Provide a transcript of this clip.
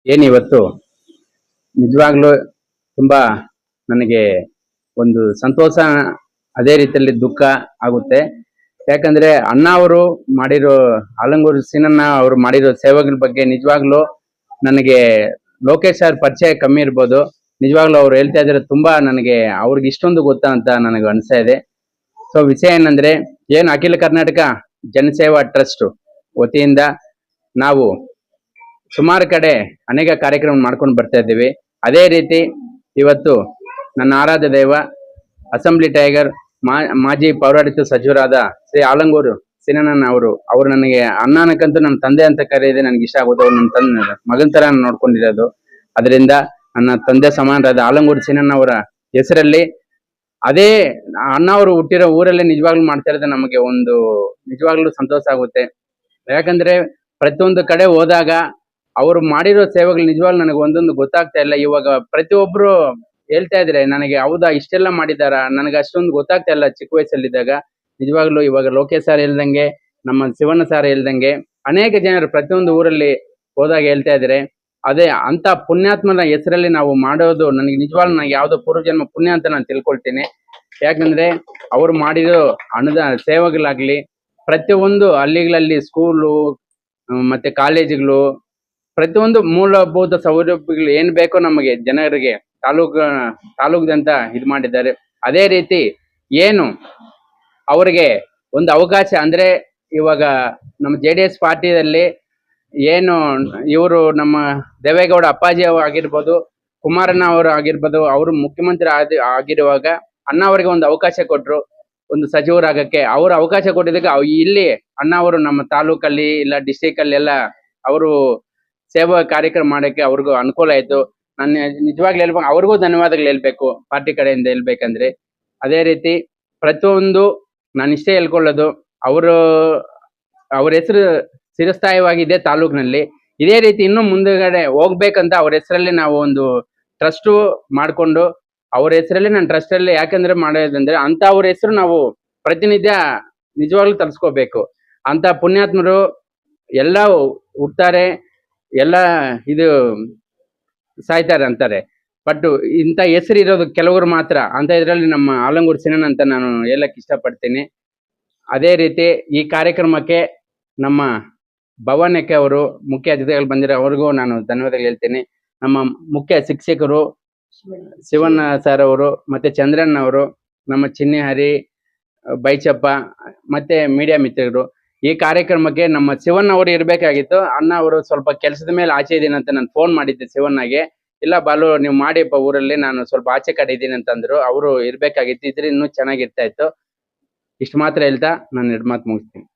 ಏನಿವತ್ತು ನಿಜವಾಗ್ಲೂ ತುಂಬಾ ನನಗೆ ಒಂದು ಸಂತೋಷ, ಅದೇ ರೀತಿಯಲ್ಲಿ ದುಃಖ ಆಗುತ್ತೆ. ಯಾಕಂದ್ರೆ ಅಣ್ಣ ಅವರು ಮಾಡಿರೋ, ಆಲಂಗೂರು ಸೀನಣ್ಣ ಅವರು ಮಾಡಿರೋ ಸೇವೆಗಳ ಬಗ್ಗೆ ನಿಜವಾಗ್ಲೂ ನನಗೆ ಲೋಕೇಶ್ ಸರ್ ಪರಿಚಯ ಕಮ್ಮಿ ಇರ್ಬೋದು. ನಿಜವಾಗ್ಲೂ ಅವ್ರು ಹೇಳ್ತಾ ಇದ್ರೆ ತುಂಬಾ ನನಗೆ ಅವ್ರಿಗೆ ಇಷ್ಟೊಂದು ಗೊತ್ತಾ ಅಂತ ನನಗೆ ಅನಿಸ್ತಾ ಇದೆ. ಸೊ ವಿಷಯ ಏನಂದ್ರೆ, ಏನು ಅಖಿಲ ಕರ್ನಾಟಕ ಜನಸೇವಾ ಟ್ರಸ್ಟ್ ವತಿಯಿಂದ ನಾವು ಸುಮಾರು ಕಡೆ ಅನೇಕ ಕಾರ್ಯಕ್ರಮ ಮಾಡ್ಕೊಂಡು ಬರ್ತಾ ಇದ್ದೀವಿ. ಅದೇ ರೀತಿ ಇವತ್ತು ನನ್ನ ಆರಾಧ್ಯ ದೈವ ಅಸೆಂಬ್ಲಿ ಟೈಗರ್ ಮಾಜಿ ಪೌರಾಡಳಿತ ಸಚಿವರಾದ ಶ್ರೀ ಆಲಂಗೂರು ಸೀನಣ್ಣ ಅವರು ನನಗೆ ಅಣ್ಣನಕ್ಕಂತೂ ನನ್ನ ತಂದೆ ಅಂತ ಕರೆಯೋದೇ ನನಗೆ ಇಷ್ಟ ಆಗುತ್ತೆ. ಅವ್ರು ನನ್ನ ಮಗನ ತರ ನೋಡ್ಕೊಂಡಿರೋದು. ಅದರಿಂದ ನನ್ನ ತಂದೆ ಸಮಾನರಾದ ಆಲಂಗೂರು ಸೀನಣ್ಣ ಅವರ ಹೆಸರಲ್ಲಿ, ಅದೇ ಅಣ್ಣ ಅವರು ಹುಟ್ಟಿರೋ ಊರಲ್ಲೇ ನಿಜವಾಗ್ಲೂ ಮಾಡ್ತಾ ಇರೋದು ನಮಗೆ ಒಂದು ನಿಜವಾಗ್ಲೂ ಸಂತೋಷ ಆಗುತ್ತೆ. ಯಾಕಂದ್ರೆ ಪ್ರತಿಯೊಂದು ಕಡೆ ಹೋದಾಗ ಅವರು ಮಾಡಿರೋ ಸೇವೆಗಳು ನಿಜವಾಗ್ಲೂ ನನಗೆ ಒಂದೊಂದು ಗೊತ್ತಾಗ್ತಾ ಇಲ್ಲ. ಇವಾಗ ಪ್ರತಿಯೊಬ್ರು ಹೇಳ್ತಾ ಇದ್ರೆ ನನಗೆ ಹೌದಾ ಇಷ್ಟೆಲ್ಲ ಮಾಡಿದಾರ, ನನಗೆ ಅಷ್ಟೊಂದು ಗೊತ್ತಾಗ್ತಾ ಇಲ್ಲ ಚಿಕ್ಕ ವಯಸ್ಸಲ್ಲಿದ್ದಾಗ. ನಿಜವಾಗ್ಲೂ ಇವಾಗ ಲೋಕೇಶ್ ಸರ್ ಹೇಳ್ದಂಗೆ, ನಮ್ಮ ಶಿವಣ್ಣ ಸರ್ ಹೇಳ್ದಂಗೆ ಅನೇಕ ಜನರು ಪ್ರತಿಯೊಂದು ಊರಲ್ಲಿ ಹೋದಾಗ ಹೇಳ್ತಾ ಇದ್ರೆ, ಅದೇ ಅಂತ ಪುಣ್ಯಾತ್ಮನ ಹೆಸರಲ್ಲಿ ನಾವು ಮಾಡೋದು ನನಗೆ ನಿಜವಾಗ್ಲೂ ನನಗೆ ಯಾವುದೋ ಪೂರ್ವಜನ್ಮ ಪುಣ್ಯ ಅಂತ ನಾನು ತಿಳ್ಕೊಳ್ತೀನಿ. ಯಾಕಂದ್ರೆ ಅವ್ರು ಮಾಡಿರೋ ಅನುದಾನ ಸೇವೆಗಳಾಗ್ಲಿ, ಪ್ರತಿಯೊಂದು ಹಳ್ಳಿಗಳಲ್ಲಿ ಸ್ಕೂಲು ಮತ್ತೆ ಕಾಲೇಜುಗಳು, ಪ್ರತಿಯೊಂದು ಮೂಲಭೂತ ಸೌಲಭ್ಯಗಳು ಏನ್ ಬೇಕೋ ನಮಗೆ ಜನರಿಗೆ ತಾಲೂಕದಂತ ಇದು ಮಾಡಿದ್ದಾರೆ. ಅದೇ ರೀತಿ ಏನು ಅವರಿಗೆ ಒಂದು ಅವಕಾಶ ಅಂದ್ರೆ, ಇವಾಗ ನಮ್ಮ JDS ಪಾರ್ಟಿಯಲ್ಲಿ ಏನು ಇವರು ನಮ್ಮ ದೇವೇಗೌಡ ಅಪ್ಪಾಜಿ ಆಗಿರ್ಬೋದು, ಕುಮಾರಣ್ಣ ಅವರು ಆಗಿರ್ಬೋದು, ಅವರು ಮುಖ್ಯಮಂತ್ರಿ ಆಗಿರುವಾಗ ಅಣ್ಣ ಅವರಿಗೆ ಒಂದು ಅವಕಾಶ ಕೊಟ್ರು ಒಂದು ಸಚಿವರಾಗಕ್ಕೆ. ಅವ್ರ ಅವಕಾಶ ಕೊಟ್ಟಿದ್ದಕ್ಕೆ ಇಲ್ಲಿ ಅಣ್ಣ ಅವರು ನಮ್ಮ ತಾಲೂಕಲ್ಲಿ ಇಲ್ಲ ಡಿಸ್ಟಿಕ್ ಅಲ್ಲಿ ಎಲ್ಲ ಅವರು ಸೇವಾ ಕಾರ್ಯಕ್ರಮ ಮಾಡಕ್ಕೆ ಅವ್ರಿಗೂ ಅನುಕೂಲ ಆಯ್ತು. ನಾನು ನಿಜವಾಗ್ಲೂ ಹೇಳ್ಬೇಕು, ಅವ್ರಿಗೂ ಧನ್ಯವಾದಗಳು ಹೇಳ್ಬೇಕು ಪಾರ್ಟಿ ಕಡೆಯಿಂದ ಹೇಳ್ಬೇಕಂದ್ರೆ. ಅದೇ ರೀತಿ ಪ್ರತಿಯೊಂದು ನಾನು ಇಷ್ಟೇ ಹೇಳ್ಕೊಳ್ಳೋದು, ಅವ್ರ ಹೆಸರು ಚಿರಸ್ಥಾಯಿಯಾಗಿದೆ ತಾಲೂಕಿನಲ್ಲಿ. ಇದೇ ರೀತಿ ಇನ್ನೂ ಮುಂದೆಗಡೆ ಹೋಗ್ಬೇಕಂತ ಅವ್ರ ಹೆಸರಲ್ಲಿ ನಾವು ಒಂದು ಟ್ರಸ್ಟ್ ಮಾಡ್ಕೊಂಡು, ಅವ್ರ ಹೆಸರಲ್ಲಿ ನಾನು ಟ್ರಸ್ಟ್ ಅಲ್ಲಿ ಯಾಕಂದ್ರೆ ಮಾಡೋದಂದ್ರೆ ಅಂತ ಅವ್ರ ಹೆಸರು ನಾವು ಪ್ರತಿನಿತ್ಯ ನಿಜವಾಗ್ಲೂ ತರಿಸ್ಕೋಬೇಕು. ಅಂತ ಪುಣ್ಯಾತ್ಮರು ಎಲ್ಲ ಹುಡ್ತಾರೆ, ಎಲ್ಲ ಇದು ಸಾಯ್ತಾರೆ ಅಂತಾರೆ. ಬಟ್ ಇಂಥ ಹೆಸರು ಇರೋದು ಕೆಲವರು ಮಾತ್ರ. ಅಂತ ಇದ್ರಲ್ಲಿ ನಮ್ಮ ಆಲಂಗೂರು ಸೀನಣ್ಣ ಅಂತ ನಾನು ಹೇಳಕ್ ಇಷ್ಟಪಡ್ತೀನಿ. ಅದೇ ರೀತಿ ಈ ಕಾರ್ಯಕ್ರಮಕ್ಕೆ ನಮ್ಮ ಭವನಕ್ಕೆ ಅವರು ಮುಖ್ಯ ಅತಿಥಿಗಳು ಬಂದಿರೋ ಅವ್ರಿಗೂ ನಾನು ಧನ್ಯವಾದಗಳು ಹೇಳ್ತೀನಿ. ನಮ್ಮ ಮುಖ್ಯ ಶಿಕ್ಷಕರು ಶಿವಣ್ಣ ಸರ್ ಅವರು, ಮತ್ತೆ ಚಂದ್ರಣ್ಣ ಅವರು, ನಮ್ಮ ಚಿನ್ನಿಹರಿ, ಬೈಚಪ್ಪ, ಮತ್ತೆ ಮೀಡಿಯಾ ಮಿತ್ರರು. ಈ ಕಾರ್ಯಕ್ರಮಕ್ಕೆ ನಮ್ಮ ಶಿವಣ್ಣ ಅವರು ಇರ್ಬೇಕಾಗಿತ್ತು. ಅಣ್ಣ ಅವರು ಸ್ವಲ್ಪ ಕೆಲಸದ ಮೇಲೆ ಆಚೆ ಇದೀನಿ ಅಂತ ನಾನು ಫೋನ್ ಮಾಡಿದ್ದೆ ಶಿವಣ್ಣಗೆ. ಇಲ್ಲ ಬಾಲು ನೀವು ಮಾಡಿಪ್ಪ ಊರಲ್ಲಿ, ನಾನು ಸ್ವಲ್ಪ ಆಚೆ ಕಡೆ ಇದ್ದೀನಿ ಅಂತಂದ್ರು. ಅವರು ಇರ್ಬೇಕಾಗಿತ್ತು, ಇದ್ರೆ ಇನ್ನೂ ಚೆನ್ನಾಗಿರ್ತಾ ಇತ್ತು. ಇಷ್ಟು ಮಾತ್ರ ಹೇಳ್ತಾ ನಾನು 2 ಮಾತು ಮುಗಿಸ್ತೀನಿ.